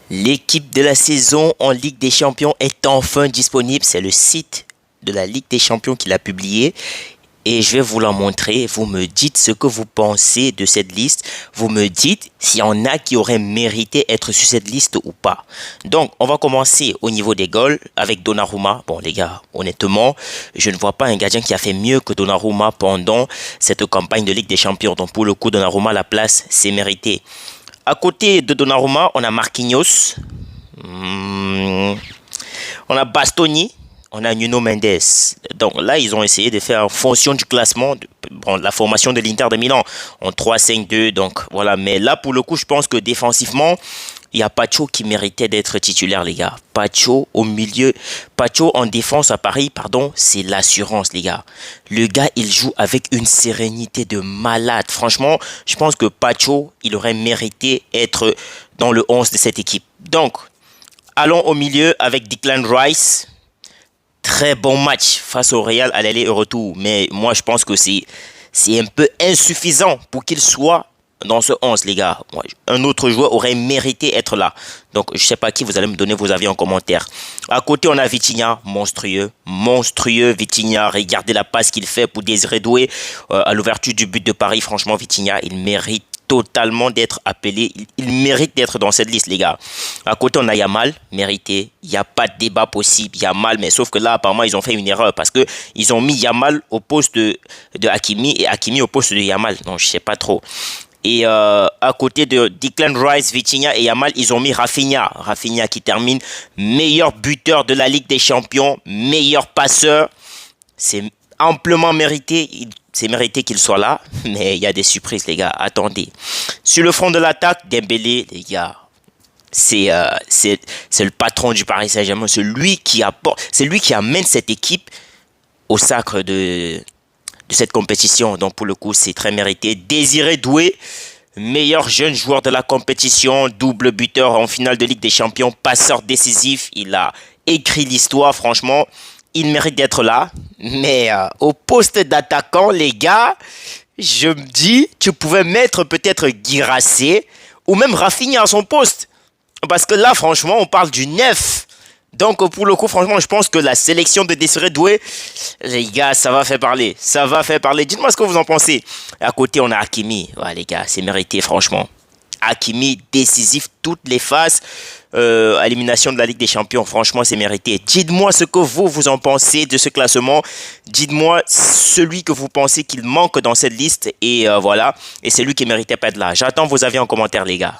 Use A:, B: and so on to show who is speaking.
A: L'équipe de la saison en Ligue des Champions est enfin disponible. C'est le site de la Ligue des Champions qui l'a publié. Et je vais vous la montrer. Vous me dites ce que vous pensez de cette liste. Vous me dites s'il y en a qui auraient mérité être sur cette liste ou pas. Donc, on va commencer au niveau des goals avec Donnarumma. Bon, les gars, honnêtement, je ne vois pas un gardien qui a fait mieux que Donnarumma pendant cette campagne de Ligue des Champions. Donc, pour le coup, Donnarumma, la place, c'est mérité. À côté de Donnarumma, on a Marquinhos, on a Bastoni, on a Nuno Mendes. Donc là, ils ont essayé de faire en fonction du classement, de la formation de l'Inter de Milan, en 3-5-2. Donc voilà, mais là, pour le coup, je pense que défensivement, il y a Pacho qui méritait d'être titulaire, les gars. Pacho au milieu, Pacho en défense à Paris, pardon, c'est l'assurance, les gars. Le gars, il joue avec une sérénité de malade. Franchement, je pense que Pacho, il aurait mérité être dans le 11 de cette équipe. Donc, allons au milieu avec Declan Rice. Très bon match face au Real à l'aller et retour. Mais moi, je pense que c'est un peu insuffisant pour qu'il soit dans ce 11, les gars. Un autre joueur aurait mérité être là. Donc, je ne sais pas qui, vous allez me donner vos avis en commentaire. À côté, on a Vitinha, monstrueux. Monstrueux, Vitinha. Regardez la passe qu'il fait pour Désiré Doué à l'ouverture du but de Paris. Franchement, Vitinha, il mérite totalement d'être appelé. Il mérite d'être dans cette liste, les gars. À côté, on a Yamal, mérité. Il n'y a pas de débat possible. Yamal, mais sauf que là, apparemment, ils ont fait une erreur parce que ils ont mis Yamal au poste de Hakimi et Hakimi au poste de Yamal. Donc, je ne sais pas trop. Et à côté de Declan Rice, Vitinha et Yamal, ils ont mis Rafinha. Rafinha qui termine meilleur buteur de la Ligue des Champions, meilleur passeur. C'est amplement mérité. C'est mérité qu'il soit là, mais il y a des surprises, les gars. Attendez. Sur le front de l'attaque, Dembélé, les gars, c'est le patron du Paris Saint-Germain. C'est lui qui amène cette équipe au sacre de cette compétition. Donc, pour le coup, c'est très mérité. Désiré Doué, meilleur jeune joueur de la compétition, double buteur en finale de Ligue des Champions, passeur décisif. Il a écrit l'histoire, franchement. Il mérite d'être là. Mais au poste d'attaquant, les gars, je me dis, tu pouvais mettre peut-être Guirassy ou même Rafinha à son poste. Parce que là, franchement, on parle du neuf. Donc, pour le coup, franchement, je pense que la sélection de Désiré Doué, les gars, ça va faire parler. Ça va faire parler. Dites-moi ce que vous en pensez. À côté, on a Hakimi. Ouais, les gars, c'est mérité, franchement. Hakimi, décisif, toutes les phases. À l'élimination de la Ligue des Champions, franchement, c'est mérité. Dites-moi ce que vous en pensez de ce classement. Dites-moi celui que vous pensez qu'il manque dans cette liste. Et voilà. Et c'est lui qui méritait pas de là. J'attends vos avis en commentaire, les gars.